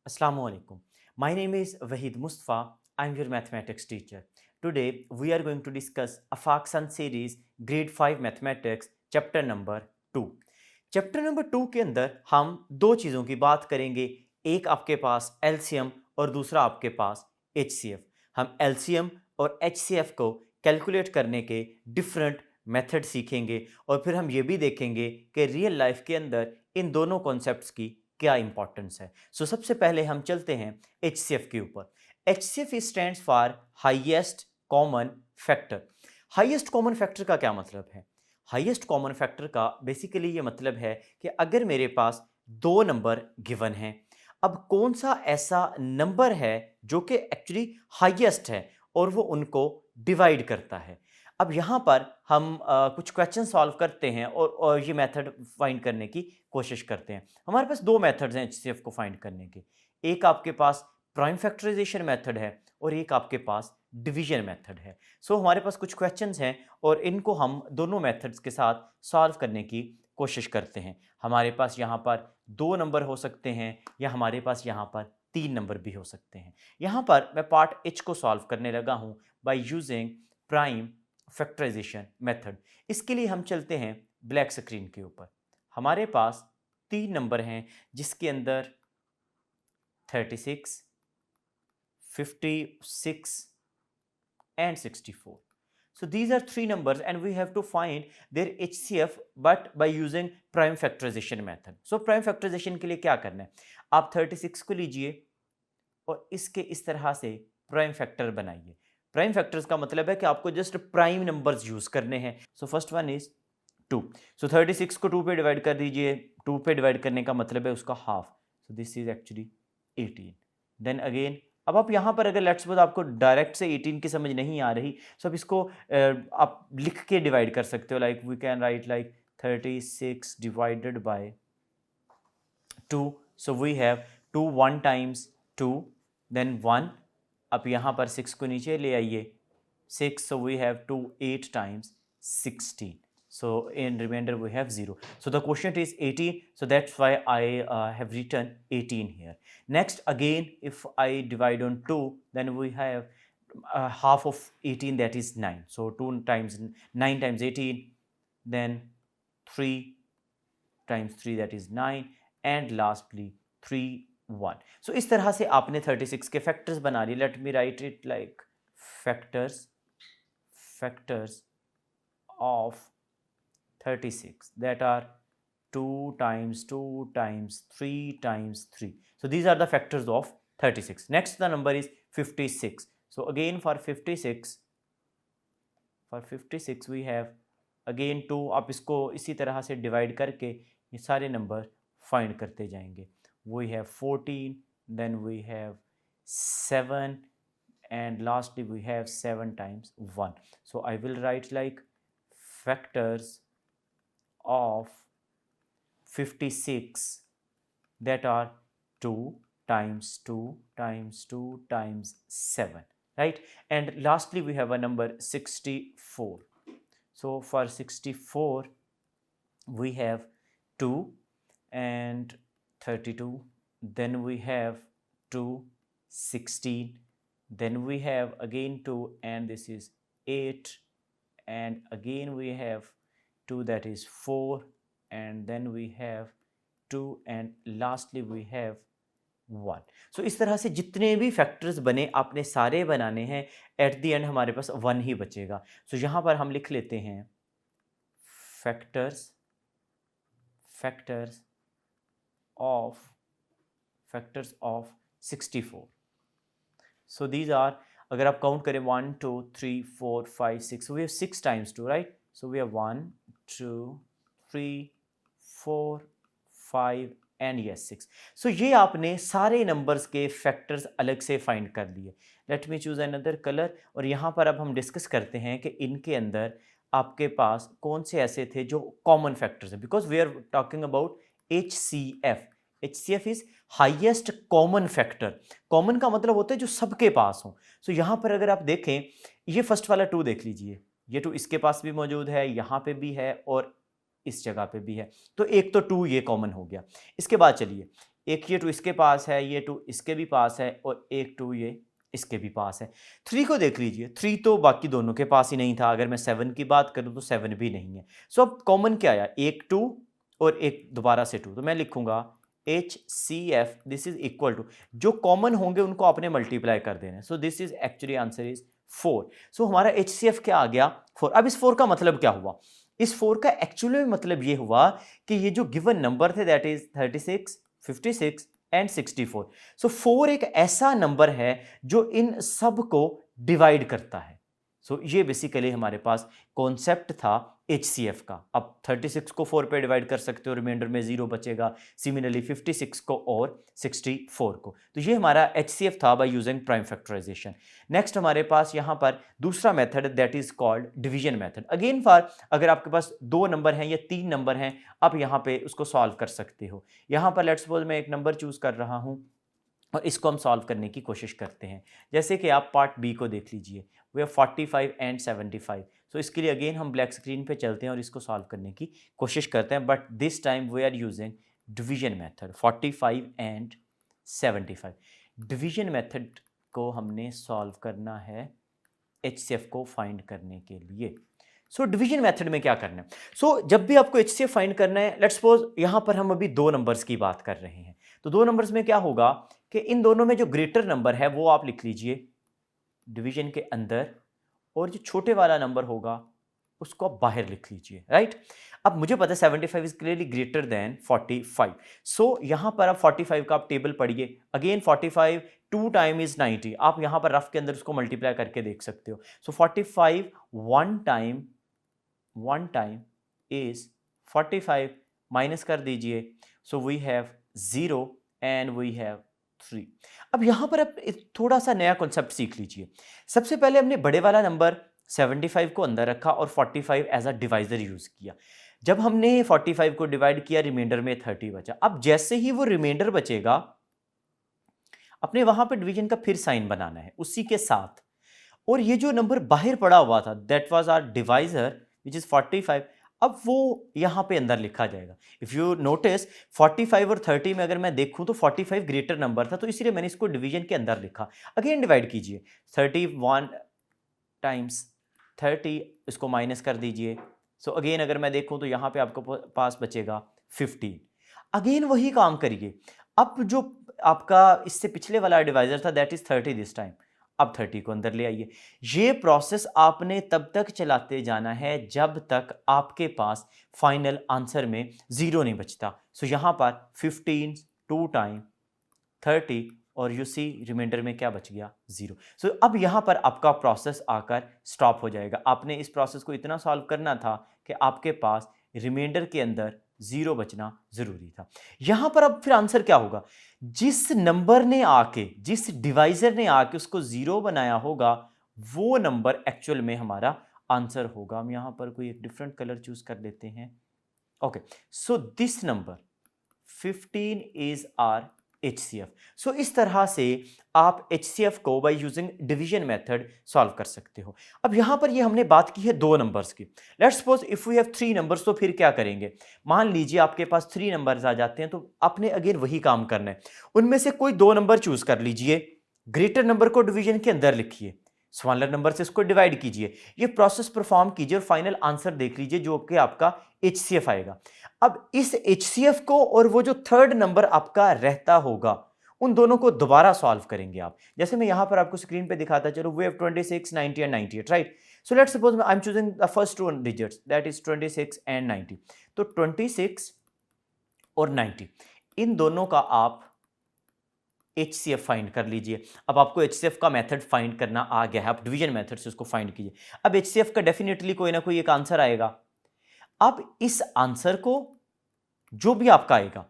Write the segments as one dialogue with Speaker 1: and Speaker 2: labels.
Speaker 1: Assalamu alaikum. My name is Wahid Mustafa. I'm your mathematics teacher. Today we are going to discuss Afaksan series grade 5 mathematics chapter number 2. Chapter number 2 के अंदर हम दो चीज़ों की बात करेंगे। एक आपके पास एलसीएम और दूसरा आपके पास एचसीएफ। हम एलसीएम और एचसीएफ को कैलकुलेट करने के डिफरेंट मेथड सीखेंगे और फिर हम ये भी देखेंगे कि रियल लाइफ के अंदर इन दोनों कॉन्सेप्ट्स की क्या इंपॉर्टेंस है। सबसे पहले हम चलते हैं एचसीएफ के ऊपर। HCF stands for highest common factor. Highest common factor का क्या मतलब है? हाईएस्ट कॉमन फैक्टर का बेसिकली ये मतलब है कि अगर मेरे पास दो नंबर गिवन हैं, अब कौन सा ऐसा नंबर है जो कि एक्चुअली हाईएस्ट है और वो उनको डिवाइड करता है। अब यहाँ पर हम कुछ क्वेश्चन सॉल्व करते हैं और ये मेथड फाइंड करने की कोशिश करते हैं। हमारे पास दो मेथड्स हैं एचसीएफ को फाइंड करने के। एक आपके पास प्राइम फैक्टराइजेशन मेथड है और एक आपके पास डिवीजन मेथड है। हमारे पास कुछ क्वेश्चंस हैं और इनको हम दोनों मेथड्स के साथ सॉल्व करने की कोशिश करते हैं। हमारे पास यहाँ पर दो नंबर हो सकते हैं या हमारे पास यहाँ पर तीन नंबर भी हो सकते हैं। यहाँ पर मैं पार्ट एच को सॉल्व करने लगा हूँ by using prime factorisation method. इसके लिए हम चलते हैं ब्लैक स्क्रीन के ऊपर। हमारे पास तीन नंबर हैं जिसके अंदर 36, 56 and 64. So these are three numbers and we have to find their HCF but by using prime factorization method. So prime factorization के लिए क्या करना है? आप 36 को लीजिए और इसके इस तरह से प्राइम फैक्टर बनाइए। प्राइम फैक्टर्स का मतलब है कि आपको जस्ट प्राइम नंबर्स यूज करने हैं। First one is 2। 36 को 2 पे डिवाइड कर दीजिए। 2 पे डिवाइड करने का मतलब है उसका half. This is actually 18। Then again अब आप यहाँ पर अगर लेट्स सपोज आपको डायरेक्ट से 18 की समझ नहीं आ रही, अब इसको आप लिख के डिवाइड कर सकते हो। Like we can write like 36 divided by 2। So we have 2 1 times 2 then 1। अब यहाँ पर 6 को नीचे ले आइए 6। So we have 2 8 times 16। So in remainder we have 0. So the quotient is 18. So that's why I have written 18 here. Next again, if I divide on 2, then we have half of 18, that is 9. So 2 times 9 times 18, then 3 times 3, that is 9, and lastly 3 1. So इस तरह से आपने 36 के factors बना लिए. Let me write it like factors of 36, that are 2 times 2 times 3 times 3. So these are the factors of 36. Next the number is 56. So again for 56 we have again 2. आप इसको इसी तरह से डिवाइड करके ये सारे नंबर फाइंड करते जाएंगे. We have 14, then we have 7, and lastly we have 7 times 1. So I will write like factors of 56, that are 2 times 2 times 2 times 7, right? And lastly we have a number 64. So for 64 we have 2 and 32, then we have 2 16, then we have again 2 and this is 8, and again we have 2, that is 4, and then we have 2, and lastly we have 1. So इस तरह से जितने भी factors बने आपने सारे बनाने हैं. एट द एंड हमारे पास 1 ही बचेगा. यहाँ पर हम लिख लेते हैं factors of 64. So these are, अगर आप काउंट करें 1 2 3 4 5 6, we have 6 times 2, right? So we have 1 2 3 4 5 and yes 6. So ये आपने सारे नंबर्स के फैक्टर्स अलग से फाइंड कर लिए. Let me choose another colour. और यहाँ पर अब हम डिस्कस करते हैं कि इनके अंदर आपके पास कौन से ऐसे थे जो कॉमन फैक्टर्स हैं, because we are talking about HCF. HCF is highest common factor. Common का मतलब होता है जो सबके पास हो. यहाँ पर अगर आप देखें, ये फर्स्ट वाला 2 देख लीजिए, ये 2 इसके पास भी मौजूद है, यहाँ पे भी है और इस जगह पे भी है. तो एक तो 2 ये कॉमन हो गया. इसके बाद चलिए एक ये 2 इसके पास है, ये 2 इसके भी पास है और एक 2 ये इसके भी पास है। 3 को देख लीजिए, 3 तो बाकी दोनों के पास ही नहीं था। अगर मैं 7 की बात करूँ तो 7 भी नहीं है। सो अब कॉमन क्या आया, एक 2 और एक दोबारा से 2, तो मैं लिखूंगा HCF this is equal to, जो कॉमन होंगे उनको आपने मल्टीप्लाई कर देना है। So this is actually answer is 4। सो हमारा HCF क्या आ गया, 4। अब इस 4 का मतलब क्या हुआ, इस 4 का एक्चुअली मतलब ये हुआ कि ये जो गिवन नंबर थे दैट इज 36, 56 एंड 64। सो 4 एक ऐसा नंबर है जो इन सब को डिवाइड करता है। सो ये बेसिकली हमारे पास कॉन्सेप्ट था HCF का। अब 36 को 4 पे डिवाइड कर सकते हो, रिमाइंडर में 0 बचेगा। सिमिलरली 56 को और 64 को। तो ये हमारा HCF था by using prime factorisation. Next हमारे पास यहाँ पर दूसरा method that is called division method. Again for अगर आपके पास 2 नंबर हैं या 3 नंबर हैं, आप यहाँ पे उसको सॉल्व कर सकते हो। यहाँ पर लेट्स सपोज मैं एक नंबर चूज कर रहा हूँ और इसको हम सॉल्व करने की कोशिश करते हैं। जैसे कि आप पार्ट बी को देख लीजिए, वे 45 एंड 75। सो इसके लिए अगेन हम ब्लैक स्क्रीन पे चलते हैं और इसको सॉल्व करने की कोशिश करते हैं, but this time we are using division method. 45 and 75 division method को हमने सॉल्व करना है HCF को फाइंड करने के लिए। सो डिवीजन मेथड में क्या करना है, जब भी आपको HCF फाइंड करना है, लेट्स सपोज यहाँ पर हम अभी 2 नंबर्स की बात कर रहे हैं, तो 2 नंबर्स में क्या होगा कि इन दोनों में जो ग्रेटर नंबर है वो आप लिख लीजिए डिवीजन के अंदर, और जो छोटे वाला नंबर होगा उसको आप बाहर लिख लीजिए, राइट। अब मुझे पता है 75 इज क्लियरली ग्रेटर देन 45। सो यहां पर आप 45 का आप टेबल पढ़िए। अगेन 45 2 टाइम इज 90, आप यहां पर रफ के अंदर उसको मल्टीप्लाई करके देख सकते हो। सो 45 1 टाइम इज 45, माइनस कर दीजिए। So we have 0 and we have 3। अब यहां पर आप थोड़ा सा नया कॉन्सेप्ट सीख लीजिए। सबसे पहले हमने बड़े वाला नंबर 75 को अंदर रखा और 45 एज अ डिवाइजर यूज किया। जब हमने 45 को डिवाइड किया, रिमाइंडर में 30 बचा। अब जैसे ही वो रिमाइंडर बचेगा, अपने वहां पर डिवीजन का फिर साइन बनाना है उसी के साथ, और ये जो नंबर बाहर पड़ा हुआ था that was our divisor which is 45, अब वो यहां पे अंदर लिखा जाएगा। इफ यू नोटिस 45 और 30 में अगर मैं देखूं तो 45 ग्रेटर नंबर था, तो इसलिए मैंने इसको डिवीजन के अंदर लिखा। अगेन डिवाइड कीजिए, 31 टाइम्स 30, इसको माइनस कर दीजिए। सो अगेन अगर मैं देखूं तो यहां पे आपको पास बचेगा 15। अगेन वही काम करिए। अब जो आपका इससे पिछले वाला डिवाइजर था दैट इज 30 दिस टाइम, अब 30 को अंदर ले आइए। ये प्रोसेस आपने तब तक चलाते जाना है जब तक आपके पास फाइनल आंसर में 0 नहीं बचता। सो यहां पर 15 2 टाइम 30 और यू सी रिमाइंडर में क्या बच गया, 0। सो अब यहां पर आपका प्रोसेस आकर स्टॉप हो जाएगा। आपने इस प्रोसेस को इतना सॉल्व करना था कि आपके पास रिमाइंडर के अंदर 0 बचना जरूरी था। यहां पर अब फिर आंसर क्या होगा, जिस नंबर ने आके, जिस डिवाइजर ने आके उसको 0 बनाया होगा, वो नंबर एक्चुअल में हमारा आंसर होगा। हम यहां पर कोई एक डिफरेंट कलर चूज कर लेते हैं। Okay, so this number 15 is our HCF। सो इस तरह से आप HCF को by using division method solve कर सकते हो। अब यहां पर ये हमने बात की है 2 नंबर्स की। Let's suppose if we have 3 numbers, तो फिर क्या करेंगे, मान लीजिए आपके पास 3 नंबर्स आ जाते हैं, तो आपने अगेन वही काम करना है। उनमें से कोई 2 नंबर चूज कर लीजिए, ग्रेटर नंबर को डिवीजन के अंदर लिखिए, स्मॉलर नंबर से इसको डिवाइड कीजिए, ये प्रोसेस परफॉर्म कीजिए और फाइनल आंसर देख लीजिए जो कि आपका HCF आएगा। अब इस HCF को और वो जो थर्ड नंबर आपका रहता होगा, उन दोनों को दोबारा सॉल्व करेंगे आप। जैसे मैं यहां पर आपको स्क्रीन पे दिखाता चलो, we have 26 90 and 98, right. So let's suppose I am choosing the first 2 digits that is 26 and 90। तो 26 और 90 इन दोनों का आप HCF फाइंड कर लीजिए। अब आपको HCF का मेथड फाइंड करना आ गया है, आप डिवीजन मेथड से उसको फाइंड कीजिए। अब HCF का डेफिनेटली कोई ना कोई एक आंसर आएगा। अब इस आंसर को जो भी आपका आएगा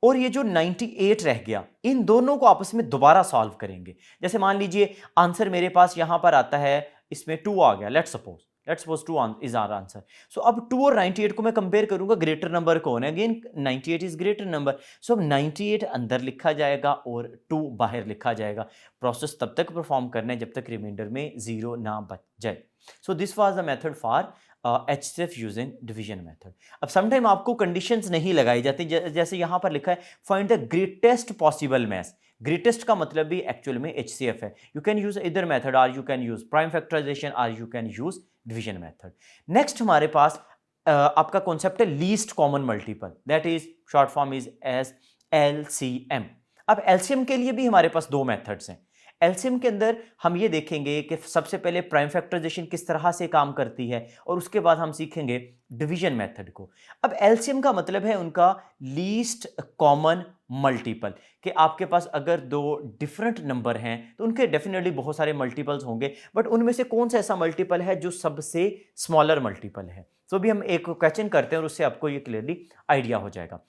Speaker 1: और ये जो 98 रह गया, इन दोनों को आपस में दोबारा सॉल्व करेंगे। जैसे मान लीजिए आंसर मेरे पास यहां पर आता है, इसमें 2 आ गया, let's suppose 2 is our answer. So अब 2 और 98 को मैं कंपेयर करूंगा, ग्रेटर नंबर कौन है, अगेन 98 इज ग्रेटर नंबर। सो अब 98 अंदर लिखा जाएगा और 2 बाहर लिखा जाएगा। प्रोसेस तब तक परफॉर्म करना है जब तक रिमाइंडर में 0 ना बच जाए। So this was the method for HCF using division method. अब समटाइम आपको कंडीशंस नहीं लगाई जाती, जैसे यहाँ पर लिखा है find the greatest possible maths. Greatest का मतलब भी एक्चुअल में HCF है। यू कैन यूज इधर method, or you can use prime factorisation, or you can use division method. Next हमारे पास आपका कॉन्सेप्ट है least common multiple, that is short form is as LCM। अब LCM के लिए भी हमारे पास दो मेथड्स हैं। LCM के अंदर हम ये देखेंगे कि सबसे पहले प्राइम फैक्टराइजेशन किस तरह से काम करती है और उसके बाद हम सीखेंगे डिवीजन मेथड को। अब LCM का मतलब है उनका लीस्ट कॉमन मल्टीपल, कि आपके पास अगर दो डिफरेंट नंबर हैं तो उनके डेफिनेटली बहुत सारे मल्टीपल्स होंगे, बट उनमें से कौन सा ऐसा मल्टीपल है जो सबसे स्मॉलर मल्टीपल है। तो भी हम एक क्वेश्चन करते हैं और उससे आपको ये क्लियरली आइडिया हो जाएगा।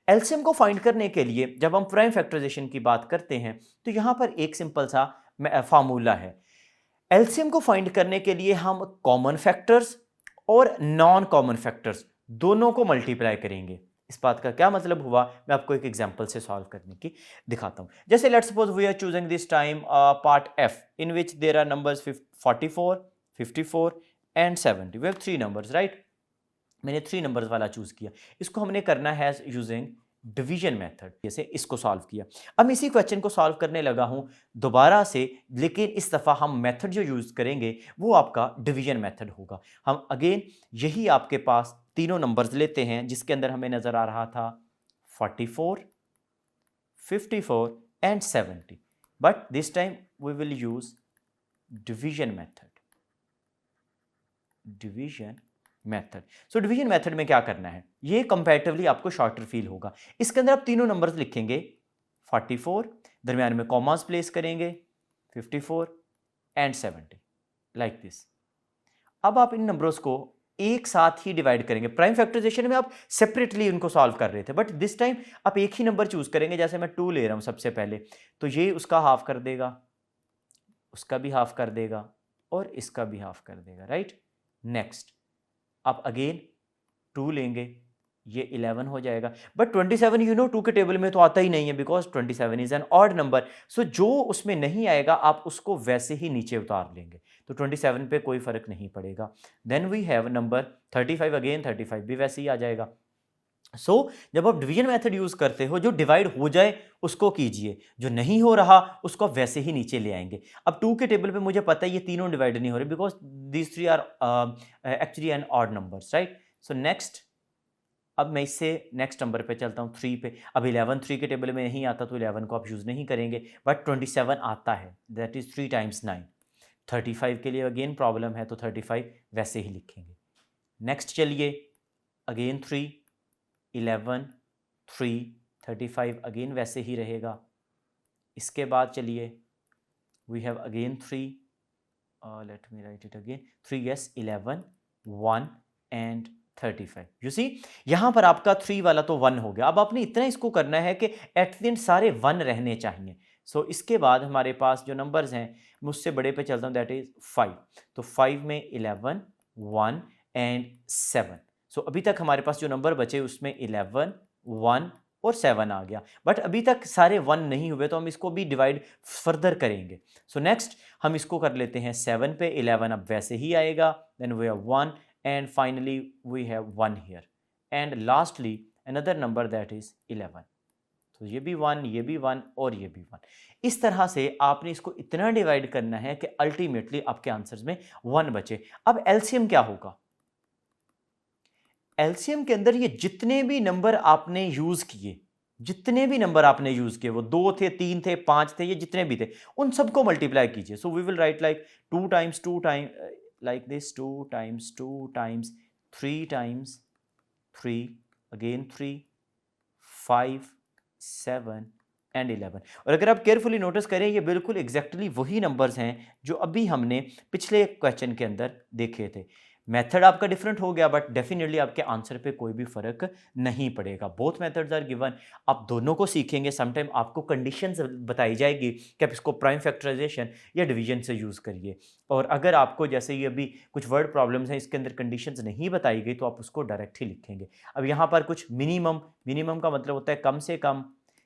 Speaker 1: एलसीएम को फाइंड करने के लिए जब हम प्राइम फैक्टराइजेशन की बात करते हैं तो यहां पर एक सिंपल सा फार्मूला है। एलसीएम को फाइंड करने के लिए हम कॉमन फैक्टर्स और नॉन कॉमन फैक्टर्स दोनों को मल्टीप्लाई करेंगे। इस बात का क्या मतलब हुआ, मैं आपको एक एग्जांपल से सॉल्व करने की दिखाता हूं। जैसे let's suppose we are choosing this time part F in which there are numbers 44, 54 and 70। We have 3 numbers, right. मैंने 3 नंबर्स वाला चूज किया। इसको हमने करना है यूजिंग डिवीजन मेथड। जैसे इसको सॉल्व किया, अब इसी क्वेश्चन को सॉल्व करने लगा हूं दोबारा से, लेकिन इस दफा हम मेथड जो यूज करेंगे वो आपका डिवीजन मेथड होगा। हम अगेन यही आपके पास तीनों नंबर्स लेते हैं जिसके अंदर हमें नजर आ रहा था 44, 54 and 70, but this time we will use division method. Division method. So division method में क्या करना है, ये कंपैरेटिवली आपको शॉर्टर फील होगा। इसके अंदर आप तीनों नंबर्स लिखेंगे 44, दरमियान में कॉमास प्लेस करेंगे 54 एंड 70 लाइक दिस। अब आप इन नंबर्स को एक साथ ही डिवाइड करेंगे। प्राइम फैक्टराइजेशन में आप सेपरेटली उनको सॉल्व कर रहे थे, बट दिस टाइम आप एक ही नंबर चूज करेंगे। जैसे मैं 2 ले रहा हूं सबसे पहले, तो ये उसका हाफ कर देगा, उसका भी हाफ कर देगा और इसका भी हाफ कर देगा, राइट। नेक्स्ट आप अगेन 2 लेंगे, ये 11 हो जाएगा, बट 27 यू नो 2 के टेबल में तो आता ही नहीं है because 27 is an odd number. So जो उसमें नहीं आएगा आप उसको वैसे ही नीचे उतार लेंगे, तो 27 पे कोई फर्क नहीं पड़ेगा। Then we have number 35, again 35 भी वैसे ही आ जाएगा। सो जब आप डिवीजन मेथड यूज करते हो, जो डिवाइड हो जाए उसको कीजिए, जो नहीं हो रहा उसको आप वैसे ही नीचे ले आएंगे। अब 2 के टेबल पे मुझे पता है ये तीनों डिवाइड नहीं हो रहे because these 3 are actually an odd numbers, right. So next, अब मैं इससे नेक्स्ट नंबर पे चलता हूँ 3 पे। अब 11 3 के टेबल में नहीं आता तो 11 को आप यूज नहीं करेंगे, बट 27 आता है, दैट इज 3 टाइम्स 9। 35 के लिए अगेन प्रॉब्लम है तो 35 वैसे ही लिखेंगे। नेक्स्ट चलिए, अगेन 3, 11, 3, 35 अगेन वैसे ही रहेगा। इसके बाद चलिए we have again 3, let me write it again 3, yes 11, 1 and 35। You see यहां पर आपका 3 वाला तो 1 हो गया। अब आपने इतना इसको करना है कि एट द एंड सारे 1 रहने चाहिए। सो इसके बाद हमारे पास जो नंबर्स हैं, मैं उससे बड़े पे चलता हूं, दैट इज 5। तो 5 में 11, 1 एंड 7। सो अभी तक हमारे पास जो नंबर बचे उसमें 11, 1 और 7 आ गया, बट अभी तक सारे 1 नहीं हुए तो हम इसको भी डिवाइड फर्दर करेंगे। सो नेक्स्ट हम इसको कर लेते हैं 7 पे, 11 अब वैसे ही आएगा, then we have 1 and finally we have 1 here and lastly another number that is 11। तो ये भी 1, ये भी 1 और ये भी 1। इस तरह से आपने इसको इतना डिवाइड करना है कि अल्टीमेटली आपके आंसर्स में 1 बचे। अब एलसीएम क्या होगा, एलसीएम के अंदर ये जितने भी नंबर आपने यूज किए, जितने भी नंबर आपने यूज किए, वो 2 थे, 3 थे, 5 थे, ये जितने भी थे, उन सबको मल्टीप्लाई कीजिए। So we will write like 2 times 2 times like this, 2 times 2 times 3 times 3, again 3, 5, 7 and 11। और अगर आप केयरफुली नोटिस करें, ये बिल्कुल एग्जैक्टली वही नंबर्स हैं जो अभी हमने पिछले क्वेश्चन के अंदर देखे थे। मेथड आपका डिफरेंट हो गया, बट डेफिनेटली आपके आंसर पे कोई भी फर्क नहीं पड़ेगा। बोथ मेथड्स आर गिवन, आप दोनों को सीखेंगे। समटाइम आपको कंडीशंस बताई जाएगी कि आप इसको प्राइम फैक्टराइजेशन या डिवीजन से यूज़ करिए, और अगर आपको जैसे ये अभी कुछ वर्ड प्रॉब्लम्स हैं इसके अंदर कंडीशंस नहीं बताई गई तो आप उसको डायरेक्ट ही लिखेंगे। अब यहाँ पर कुछ मिनिमम का मतलब होता है कम से कम,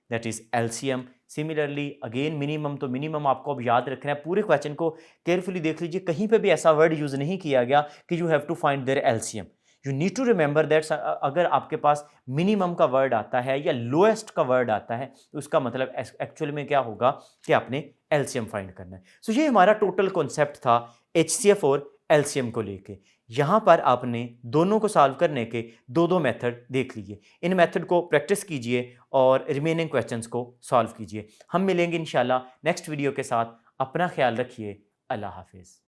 Speaker 1: that is LCM. Similarly again minimum, तो मिनिमम आपको अब याद रखना है। पूरे क्वेश्चन को केयरफुली देख लीजिए, कहीं पे भी ऐसा वर्ड यूज़ नहीं किया गया कि you have to find their LCM. You need to remember that अगर आपके पास मिनिमम का वर्ड आता है या लोएस्ट का वर्ड आता है तो उसका मतलब एक्चुअल में क्या होगा कि आपने एलसीएम फाइंड करना है। सो ये हमारा टोटल कॉन्सेप्ट था एचसीएफ और एलसीएम को लेके। यहाँ पर आपने दोनों को सॉल्व करने के दो दो मेथड देख लीजिए। इन मेथड को प्रैक्टिस कीजिए और रिमेनिंग क्वेश्चंस को सॉल्व कीजिए। हम मिलेंगे इंशाल्लाह नेक्स्ट वीडियो के साथ। अपना ख्याल रखिए। अल्लाह हाफिज़।